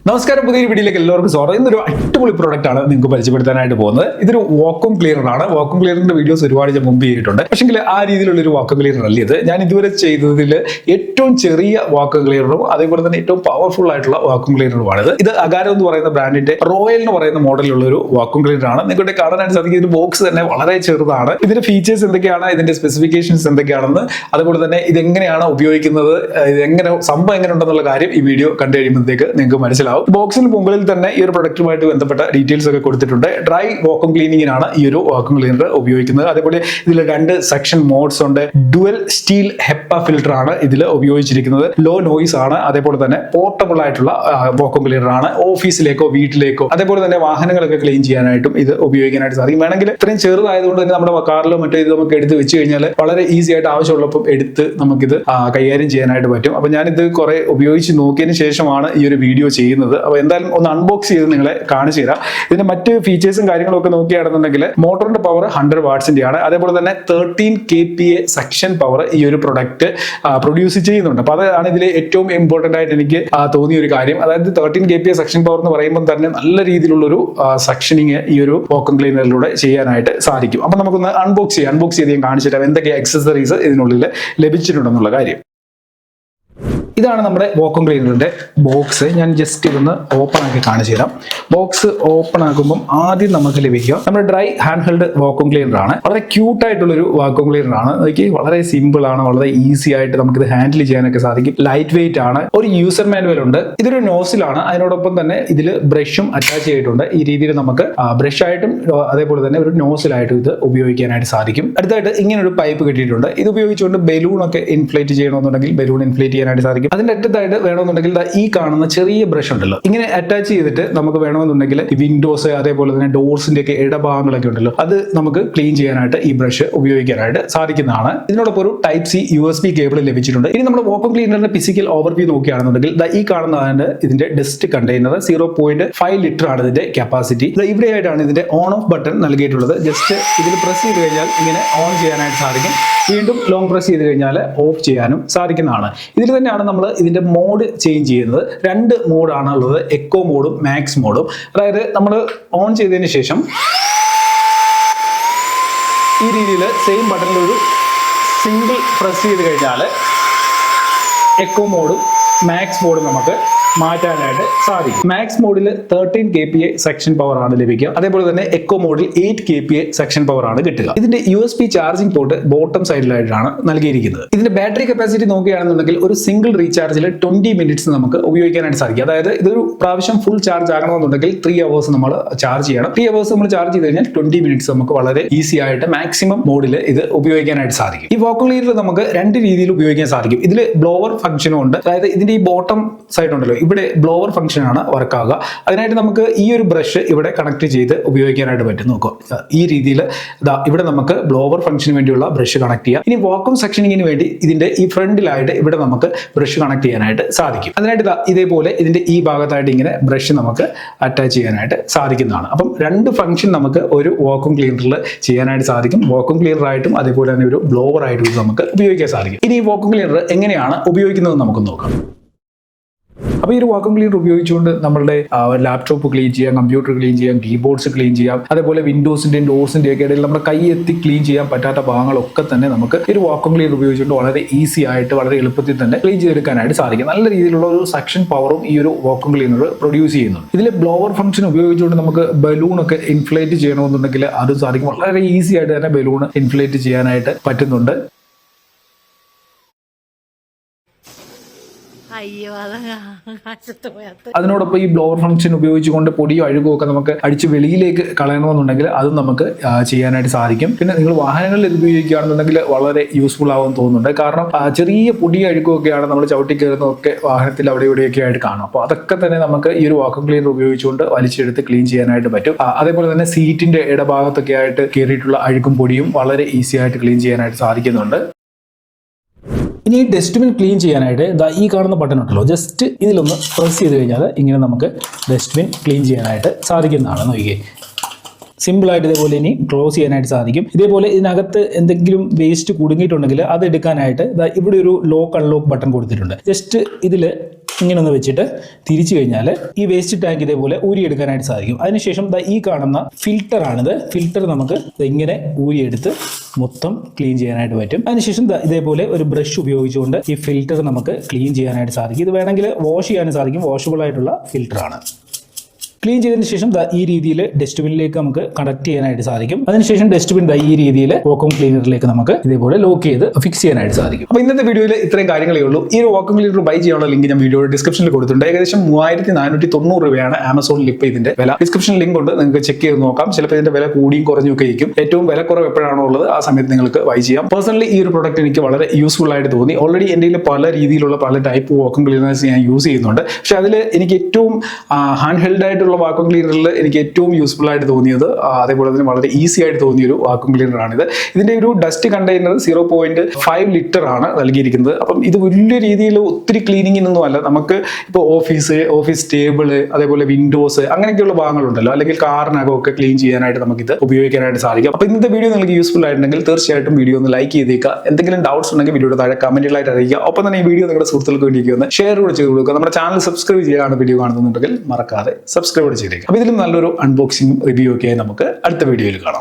നമസ്കാരം, പുതിയൊരു വീഡിയോയിലേക്ക് എല്ലാവർക്കും സ്വാഗതം. ഇന്നൊരു അടിപൊളി പ്രോഡക്റ്റ് ആണ് നിങ്ങൾക്ക് പരിചയപ്പെടുത്താനായിട്ട് പോകുന്നത്. ഇതൊരു വാക്വം ക്ലീനർ ആണ്. വാക്വം ക്ലീനറിന്റെ വീഡിയോസ് ഒരുപാട് ഞാൻ മുമ്പ് ചെയ്തിട്ടുണ്ട്. പക്ഷെങ്കിൽ ആ രീതിയിലുള്ള ഒരു വാക്വം ക്ലീനർ അല്ല ഇത്. ഞാൻ ഇതുവരെ ചെയ്തതിൽ ഏറ്റവും ചെറിയ വാക്വം ക്ലീനറും അതേപോലെ തന്നെ ഏറ്റവും പവർഫുൾ ആയിട്ടുള്ള വാക്വം ക്ലീനറുമാണിത്. ഇത് അഗാരോ എന്ന് പറയുന്ന ബ്രാൻഡിന്റെ റോയൽ എന്ന് പറയുന്ന മോഡലുള്ള ഒരു വാക്വം ക്ലീനർ ആണ്. നിങ്ങളുടെ കാണാനായിട്ട് സാധിക്കും. ഇതിന്റെ ബോക്സ് തന്നെ വളരെ ചെറുതാണ്. ഇതിന്റെ ഫീച്ചേഴ്സ് എന്തൊക്കെയാണ്, ഇതിന്റെ സ്പെസിഫിക്കേഷൻസ് എന്തൊക്കെയാണെന്ന്, അതുപോലെ തന്നെ ഇതെങ്ങനെയാണ് ഉപയോഗിക്കുന്നത്, ഇതെങ്ങനെ സംഭവം എങ്ങനെ ഉണ്ടെന്നുള്ള കാര്യം ഈ വീഡിയോ കണ്ടു കഴിയുമ്പോഴത്തേക്ക് നിങ്ങൾക്ക് മനസ്സിലാവും. ബോക്സിന് മുകളിൽ തന്നെ ഈ ഒരു പ്രൊഡക്റ്റുമായിട്ട് ബന്ധപ്പെട്ട ഡീറ്റെയിൽസ് ഒക്കെ കൊടുത്തിട്ടുണ്ട്. ഡ്രൈ വാക്വം ക്ലീനിങ്ങിനാണ് ഈ ഒരു വാക്വം ക്ലീനർ ഉപയോഗിക്കുന്നത്. അതേപോലെ ഇതിൽ 2 സെക്ഷൻ മോഡ്സ് ഉണ്ട്. ഡുവൽ സ്റ്റീൽ ഹെപ്പ ഫിൽറ്റർ ആണ് ഇതിൽ ഉപയോഗിച്ചിരിക്കുന്നത്. ലോ നോയിസ് ആണ്. അതേപോലെ തന്നെ പോർട്ടബിൾ ആയിട്ടുള്ള വാക്വം ക്ലീനർ ആണ്. ഓഫീസിലേക്കോ വീട്ടിലേക്കോ അതേപോലെ തന്നെ വാഹനങ്ങളൊക്കെ ക്ലീൻ ചെയ്യാനായിട്ടും ഇത് ഉപയോഗിക്കാനായിട്ട് സാധിക്കും. വേണമെങ്കിൽ ഇത്രയും ചെറുതായതുകൊണ്ട് തന്നെ നമ്മുടെ കാറിലോ മറ്റോ ഇത് നമുക്ക് എടുത്ത് വെച്ച് കഴിഞ്ഞാൽ വളരെ ഈസി ആയിട്ട് ആവശ്യമുള്ളപ്പോൾ എടുത്ത് നമുക്കിത് കൈകാര്യം ചെയ്യാനായിട്ട് പറ്റും. അപ്പൊ ഞാനിത് കുറെ ഉപയോഗിച്ച് നോക്കിയതിന് ശേഷമാണ് ഈ ഒരു വീഡിയോ ചെയ്യുന്നത്. അപ്പോൾ എന്തായാലും ഒന്ന് അൺബോക്സ് ചെയ്ത് നിങ്ങളെ കാണിച്ചു തരാം. ഇതിന്റെ മറ്റ് ഫീച്ചേഴ്സും കാര്യങ്ങളും ഒക്കെ നോക്കുകയാണെന്നുണ്ടെങ്കിൽ മോട്ടറിന്റെ പവർ 100 വാട്ട്സിന്റെ ആണ്. അതേപോലെ തന്നെ 13 kPa സെക്ഷൻ പവർ ഈ ഒരു പ്രൊഡക്റ്റ് പ്രൊഡ്യൂസ് ചെയ്യുന്നുണ്ട്. അപ്പൊ അതാണ് ഇതിൽ ഏറ്റവും ഇമ്പോർട്ടന്റ് ആയിട്ട് എനിക്ക് തോന്നിയ ഒരു കാര്യം. അതായത് 13 kPa സെക്ഷൻ പവർ എന്ന് പറയുമ്പോൾ തന്നെ നല്ല രീതിയിലുള്ള ഒരു സെക്ഷനിങ് ഈ ഒരു വാക്വം ക്ലീനറിലൂടെ ചെയ്യാനായിട്ട് സാധിക്കും. അപ്പൊ നമുക്കൊന്ന് അൺബോക്സ് ചെയ്ത് ഞാൻ കാണിച്ചു തരാം എന്തൊക്കെ ആക്സസറീസ് ഇതിനുള്ളിൽ ലഭിച്ചിട്ടുണ്ടെന്നുള്ള കാര്യം. ഇതാണ് നമ്മുടെ വാക്വം ക്ലീനറിന്റെ ബോക്സ്. ഞാൻ ജസ്റ്റ് ഇതൊന്ന് ഓപ്പൺ ആക്കി കാണിച്ചു തരാം. ബോക്സ് ഓപ്പൺ ആക്കുമ്പോൾ ആദ്യം നമുക്ക് ലഭിക്കുക നമ്മുടെ dry hand held vacuum cleaner ആണ്. വളരെ ക്യൂട്ട് ആയിട്ടുള്ളൊരു വാക്വം ക്ലീനർ ആണ്. അതൊക്കെ വളരെ സിമ്പിൾ ആണ്. വളരെ ഈസി ആയിട്ട് നമുക്കിത് ഹാൻഡിൽ ചെയ്യാനൊക്കെ സാധിക്കും. ലൈറ്റ് വെയിറ്റ് ആണ്. ഒരു യൂസർ മാനുവൽ ഉണ്ട്. ഇതൊരു നോസിലാണ്. അതിനോടൊപ്പം തന്നെ ഇതിൽ ബ്രഷും അറ്റാച്ച് ചെയ്തിട്ടുണ്ട്. ഈ രീതിയിൽ നമുക്ക് ബ്രഷ് ആയിട്ടും അതേപോലെ തന്നെ ഒരു നോസിലായിട്ടും ഇത് ഉപയോഗിക്കാനായിട്ട് സാധിക്കും. അടുത്തായിട്ട് ഇങ്ങനെ ഒരു പൈപ്പ് കിട്ടിയിട്ടുണ്ട്. ഇത് ഉപയോഗിച്ചുകൊണ്ട് ബലൂൺ ഒക്കെ ഇൻഫ്ലേറ്റ് ചെയ്യണമെന്നുണ്ടെങ്കിൽ ബലൂൺ ഇൻഫ്ലേറ്റ് ചെയ്യാനായിട്ട് സാധിക്കും. അതിന്റെ അടുത്തായിട്ട് വേണമെന്നുണ്ടെങ്കിൽ ഈ കാണുന്ന ചെറിയ ബ്രഷ് ഉണ്ടല്ലോ, ഇങ്ങനെ അറ്റാച്ച് ചെയ്തിട്ട് നമുക്ക് വേണമെന്നുണ്ടെങ്കിൽ വിൻഡോസ് അതേപോലെ തന്നെ ഡോർസിന്റെ ഒക്കെ ഇടഭാഗങ്ങളൊക്കെ ഉണ്ടല്ലോ, അത് നമുക്ക് ക്ലീൻ ചെയ്യാനായിട്ട് ഈ ബ്രഷ് ഉപയോഗിക്കാനായിട്ട് സാധിക്കുന്നതാണ്. ഇതിനോടൊപ്പം ഒരു ടൈപ്പ് സി USB കേബിൾ ലഭിച്ചിട്ടുണ്ട്. ഇനി നമ്മൾ വാക്വം ക്ലീനറിന്റെ ഫിസിക്കൽ ഓവർവ്യൂ നോക്കുകയാണെന്നുണ്ടെങ്കിൽ ഈ കാണുന്നതാണ് ഇതിന്റെ ഡസ്റ്റ് കണ്ടെയ്നർ. 0.5 ലിറ്റർ ആണ് ഇതിന്റെ കപ്പാസിറ്റി. ഇവിടെയായിട്ടാണ് ഇതിന്റെ ഓൺ ഓഫ് ബട്ടൺ നൽകിയിട്ടുള്ളത്. ജസ്റ്റ് ഇതിൽ പ്രസ് ചെയ്ത് കഴിഞ്ഞാൽ ഇങ്ങനെ ഓൺ ചെയ്യാനായിട്ട് സാധിക്കും. വീണ്ടും ലോങ് പ്രസ് ചെയ്ത് കഴിഞ്ഞാൽ ഓഫ് ചെയ്യാനും സാധിക്കുന്നതാണ്. ഇതിൽ തന്നെയാണ് നമ്മൾ ഇതിന്റെ മോഡ് ചേഞ്ച് ചെയ്യുന്നത്. 2 മോഡാണ് ഉള്ളത്, എക്കോ മോഡും മാക്സ് മോഡും. അതായത് നമ്മൾ ഓൺ ചെയ്തതിന് ശേഷം ഈ രീതിയിൽ സെയിം ബട്ടണിൽ ഒരു സിംഗിൾ പ്രസ് ചെയ്ത് കഴിഞ്ഞാൽ എക്കോ മോഡും മാക്സ് മോഡും നമുക്ക് മാറ്റാനായിട്ട് സാധിക്കും. മാക്സ് മോഡിൽ 13 kPa സെക്ഷൻ പവർ ആണ് ലഭിക്കുക. അതേപോലെ തന്നെ എക്കോ മോഡിൽ 8 kPa സെക്ഷൻ പവർ ആണ് കിട്ടുക. ഇതിന്റെ USB ചാർജിംഗ് പോർട്ട് ബോട്ടം സൈഡിലായിട്ടാണ് നൽകിയിരിക്കുന്നത്. ഇതിന്റെ ബാറ്ററി കപ്പാസിറ്റി നോക്കുകയാണെന്നുണ്ടെങ്കിൽ ഒരു സിംഗിൾ റീചാർജിൽ 20 മിനിറ്റ്സ് നമുക്ക് ഉപയോഗിക്കാനായിട്ട് സാധിക്കും. അതായത് ഇതൊരു പ്രാവശ്യം ഫുൾ ചാർജ് ആകണമെന്നുണ്ടെങ്കിൽ 3 hours നമ്മൾ ചാർജ് ചെയ്യണം. 3 hours നമ്മൾ ചാർജ് ചെയ്ത് കഴിഞ്ഞാൽ 20 മിനിറ്റ്സ് നമുക്ക് വളരെ ഈസി ആയിട്ട് മാക്സിമം മോഡിൽ ഇത് ഉപയോഗിക്കാനായിട്ട് സാധിക്കും. ഈ വാക്വം ക്ലീനർ നമുക്ക് 2 രീതിയിൽ ഉപയോഗിക്കാൻ സാധിക്കും. ഇതിൽ ബ്ലോവർ ഫംഗ്ഷനും ഉണ്ട്. അതായത് ഇതിന്റെ ഈ ബോട്ടം സൈഡ് ഉണ്ടല്ലോ, ഇവിടെ ബ്ലോവർ ഫംഗ്ഷൻ ആണ് വർക്ക് ആകുക. അതിനായിട്ട് നമുക്ക് ഈ ഒരു ബ്രഷ് ഇവിടെ കണക്ട് ചെയ്ത് ഉപയോഗിക്കാനായിട്ട് പറ്റും. നോക്കുക, ഈ രീതിയിൽ ഇവിടെ നമുക്ക് ബ്ലോവർ ഫംഗ്ഷന് വേണ്ടിയുള്ള ബ്രഷ് കണക്ട് ചെയ്യാം. ഇനി വാക്വം സെക്ഷനിങ്ങിന് വേണ്ടി ഇതിന്റെ ഈ ഫ്രണ്ടിലായിട്ട് ഇവിടെ നമുക്ക് ബ്രഷ് കണക്ട് ചെയ്യാനായിട്ട് സാധിക്കും. അതിനായിട്ട് ഇതേപോലെ ഇതിന്റെ ഈ ഭാഗത്തായിട്ട് ഇങ്ങനെ ബ്രഷ് നമുക്ക് അറ്റാച്ച് ചെയ്യാനായിട്ട് സാധിക്കുന്നതാണ്. അപ്പം 2 ഫംഗ്ഷൻ നമുക്ക് ഒരു വാക്വം ക്ലീനറിൽ ചെയ്യാനായിട്ട് സാധിക്കും. വാക്വം ക്ലീനർ ആയിട്ടും അതേപോലെ തന്നെ ഒരു ബ്ലോവർ ആയിട്ടും നമുക്ക് ഉപയോഗിക്കാൻ സാധിക്കും. ഇനി ഈ വാക്വം ക്ലീനർ എങ്ങനെയാണ് ഉപയോഗിക്കുന്നത് നമുക്ക് നോക്കാം. അപ്പോൾ ഈ ഒരു വാക്വം ക്ലീനർ ഉപയോഗിച്ചുകൊണ്ട് നമ്മളുടെ ലാപ്ടോപ്പ് ക്ലീൻ ചെയ്യാം, കമ്പ്യൂട്ടർ ക്ലീൻ ചെയ്യാം, കീബോർഡ്സ് ക്ലീൻ ചെയ്യാം, അതേപോലെ വിൻഡോസിന്റെയും ഡോർസിന്റെയും ഒക്കെ ഇടയിൽ നമ്മുടെ കൈ എത്തി ക്ലീൻ ചെയ്യാൻ പറ്റാത്ത ഭാഗങ്ങളൊക്കെ തന്നെ നമുക്ക് ഈ ഒരു വാക്വം ക്ലീനർ ഉപയോഗിച്ചുകൊണ്ട് വളരെ ഈസി ആയിട്ട് വളരെ എളുപ്പത്തിൽ തന്നെ ക്ലീൻ ചെയ്തെടുക്കാനായിട്ട് സാധിക്കും. നല്ല രീതിയിലുള്ള ഒരു സെക്ഷൻ പവറും ഈ ഒരു വാക്വം ക്ലീനർ പ്രൊഡ്യൂസ് ചെയ്യുന്നുണ്ട്. ഇതിൽ ബ്ലോവർ ഫംഗ്ഷൻ ഉപയോഗിച്ചുകൊണ്ട് നമുക്ക് ബലൂൺ ഒക്കെ ഇൻഫ്ലേറ്റ് ചെയ്യണമെന്നുണ്ടെങ്കിൽ അത് സാധിക്കും. വളരെ ഈസി ആയിട്ട് തന്നെ ബലൂൺ ഇൻഫ്ലേറ്റ് ചെയ്യാനായിട്ട് പറ്റുന്നുണ്ട്. അതിനോടൊപ്പം ഈ ബ്ലോവർ ഫംഗ്ഷൻ ഉപയോഗിച്ചുകൊണ്ട് പൊടിയോ അഴുകോ ഒക്കെ നമുക്ക് അടിച്ച് വെളിയിലേക്ക് കളയണമെന്നുണ്ടെങ്കിൽ അതും നമുക്ക് ചെയ്യാനായിട്ട് സാധിക്കും. പിന്നെ നിങ്ങൾ വാഹനങ്ങളിൽ ഇത് ഉപയോഗിക്കുകയാണെന്നുണ്ടെങ്കിൽ വളരെ യൂസ്ഫുൾ ആവുമെന്ന് തോന്നുന്നുണ്ട്. കാരണം ചെറിയ പൊടി അഴുകോ ഒക്കെയാണ് നമ്മൾ ചവിട്ടി കയറുന്നതൊക്കെ വാഹനത്തിൽ അവിടെ ഇവിടെയൊക്കെ ആയിട്ട് കാണും. അപ്പോൾ അതൊക്കെ തന്നെ നമുക്ക് ഈ ഒരു വാക്വം ക്ലീനർ ഉപയോഗിച്ചുകൊണ്ട് വലിച്ചെടുത്ത് ക്ലീൻ ചെയ്യാനായിട്ട് പറ്റും. അതേപോലെ തന്നെ സീറ്റിന്റെ ഇടഭാഗത്തൊക്കെ ആയിട്ട് കയറിയിട്ടുള്ള അഴുക്കും പൊടിയും വളരെ ഈസി ആയിട്ട് ക്ലീൻ ചെയ്യാനായിട്ട് സാധിക്കുന്നുണ്ട്. ഇനി ഈ ഡസ്റ്റ്ബിൻ ക്ലീൻ ചെയ്യാനായിട്ട് ഈ കാണുന്ന ബട്ടൺ ഉണ്ടല്ലോ, ജസ്റ്റ് ഇതിലൊന്ന് പ്രസ് ചെയ്ത് കഴിഞ്ഞാൽ ഇങ്ങനെ നമുക്ക് ഡസ്റ്റ്ബിൻ ക്ലീൻ ചെയ്യാനായിട്ട് സാധിക്കുന്നതാണ്. നോക്കിയേ, സിമ്പിളായിട്ട് ഇതേപോലെ ഇനി ക്ലോസ് ചെയ്യാനായിട്ട് സാധിക്കും. ഇതേപോലെ ഇതിനകത്ത് എന്തെങ്കിലും വേസ്റ്റ് കുടുങ്ങിയിട്ടുണ്ടെങ്കിൽ അത് എടുക്കാനായിട്ട് ഇവിടെ ഒരു ലോക്ക് അൺലോക്ക് ബട്ടൺ കൊടുത്തിട്ടുണ്ട്. ജസ്റ്റ് ഇതിൽ ഇങ്ങനെ ഒന്ന് വെച്ചിട്ട് തിരിച്ചു കഴിഞ്ഞാൽ ഈ വേസ്റ്റ് ടാങ്ക് ഇതേപോലെ ഊരിയെടുക്കാനായിട്ട് സാധിക്കും. അതിനുശേഷം ഈ കാണുന്ന ഫിൽറ്റർ ആണിത്. ഫിൽറ്റർ നമുക്ക് ഇങ്ങനെ ഊരിയെടുത്ത് മൊത്തം ക്ലീൻ ചെയ്യാനായിട്ട് പറ്റും. അതിനുശേഷം ഇതേപോലെ ഒരു ബ്രഷ് ഉപയോഗിച്ചുകൊണ്ട് ഈ ഫിൽറ്റർ നമുക്ക് ക്ലീൻ ചെയ്യാനായിട്ട് സാധിക്കും. ഇത് വേണമെങ്കിൽ വാഷ് ചെയ്യാനും സാധിക്കും. വാഷബിൾ ആയിട്ടുള്ള ഫിൽറ്ററാണ്. ക്ലീൻ ചെയ്തതിന് ശേഷം ഈ രീതിയിൽ ഡസ്റ്റ്ബിനിലേക്ക് നമുക്ക് കണക്ട് ചെയ്യാനായിട്ട് സാധിക്കും. അതിനുശേഷം ഡസ്റ്റ്ബിൻ ഈ രീതിയിൽ വാക്വം ക്ലീനറിലേക്ക് നമുക്ക് ഇതേപോലെ ലോക്ക് ചെയ്ത് ഫിക്സ് ചെയ്യാനായിട്ട് സാധിക്കും. അപ്പോൾ ഇന്നത്തെ വീഡിയോയിൽ ഇത്രയും കാര്യങ്ങളേ ഉള്ളൂ. ഈ ഒരു വാക്വം ക്ലീനർ ബൈ ചെയ്യാനുള്ള ലിങ്ക് ഞാൻ വീഡിയോ ഡിസ്ക്രിപ്ഷനിൽ കൊടുത്തിട്ടുണ്ട്. ഏകദേശം 3490 രൂപയാണ് ആമസോണിൽ ഇപ്പോൾ ഇതിന്റെ വില. ഡിസ്ക്രിപ്ഷനിൽ ലിങ്ക് ഉണ്ട്, നിങ്ങൾക്ക് ചെക്ക് ചെയ്ത് നോക്കാം. ചിലപ്പോൾ ഇതിന്റെ വില കൂടിയും കുറഞ്ഞും ഒക്കെ ഇരിക്കും. ഏറ്റവും വില കുറവ് എപ്പോഴാണോ ഉള്ളത് ആ സമയത്ത് നിങ്ങൾക്ക് ബൈ ചെയ്യാം. പേഴ്സണലി ഈ ഒരു പ്രോഡക്റ്റ് എനിക്ക് വളരെ യൂസ്ഫുൾ ആയിട്ട് തോന്നി. ഓൾറെഡി എൻ്റെ പല രീതിയിലുള്ള പല ടൈപ്പ് വാക്വം ക്ലീനേഴ്സ് ഞാൻ യൂസ് ചെയ്യുന്നുണ്ട്. പക്ഷെ അതിൽ എനിക്ക് ഏറ്റവും ഹാൻഡ് ഹെൽഡ് ആയിട്ടുള്ള വാക്വം ക്ലീനറിൽ എനിക്ക് ഏറ്റവും യൂസ്ഫുൾ ആയിട്ട് തോന്നിയത്, അതേപോലെ തന്നെ വളരെ ഈസി ആയിട്ട് തോന്നിയ ഒരു വാക്വം ക്ലീനർ ആണിത്. ഇതിന്റെ ഒരു ഡസ്റ്റ് കണ്ടെയ്നർ 0.5 ലിറ്റർ ആണ് നൽകിയിരിക്കുന്നത്. അപ്പം ഇത് വലിയ രീതിയിൽ ഒത്തിരി ക്ലീനിങ്ങിനൊന്നും അല്ല. നമുക്ക് ഇപ്പോൾ ഓഫീസ് ടേബിള്, അതേപോലെ വിൻഡോസ്, അങ്ങനെയൊക്കെയുള്ള ഭാഗങ്ങളുണ്ടല്ലോ, അല്ലെങ്കിൽ കാറിനകമൊക്കെ ക്ലീൻ ചെയ്യാനായിട്ട് നമുക്കിത് ഉപയോഗിക്കാനായിട്ട് സാധിക്കും. അപ്പോൾ ഇന്നത്തെ വീഡിയോ നിങ്ങൾക്ക് യൂസ്ഫുൾ ആയിട്ടുണ്ടെങ്കിൽ തീർച്ചയായിട്ടും വീഡിയോ ഒന്ന് ലൈക്ക് ചെയ്തേക്കുക. എന്തെങ്കിലും ഡൗട്ട്സ് ഉണ്ടെങ്കിൽ വീഡിയോയുടെ താഴെ കമന്റുകളായിട്ട് അറിയിക്കുക. ഒപ്പം തന്നെ ഈ വീഡിയോ നിങ്ങളുടെ സുഹൃത്തുക്കൾക്ക് വേണ്ടി ഒന്ന് ഷെയർ കൂടെ ചെയ്ത് കൊടുക്കുക. നമ്മുടെ ചാനൽ സബ്സ്ക്രൈബ് ചെയ്യാനാണ് വീഡിയോ കാണുന്നുണ്ടെങ്കിൽ മറക്കാതെ സബ്സ്ക്രൈബ് ചെയ്തേക്കുക. അപ്പോൾ ഇതിലും നല്ലൊരു അൺബോക്സിംഗ് റിവ്യൂ ഒക്കെ ആയി നമുക്ക് അടുത്ത വീഡിയോയിൽ കാണാം.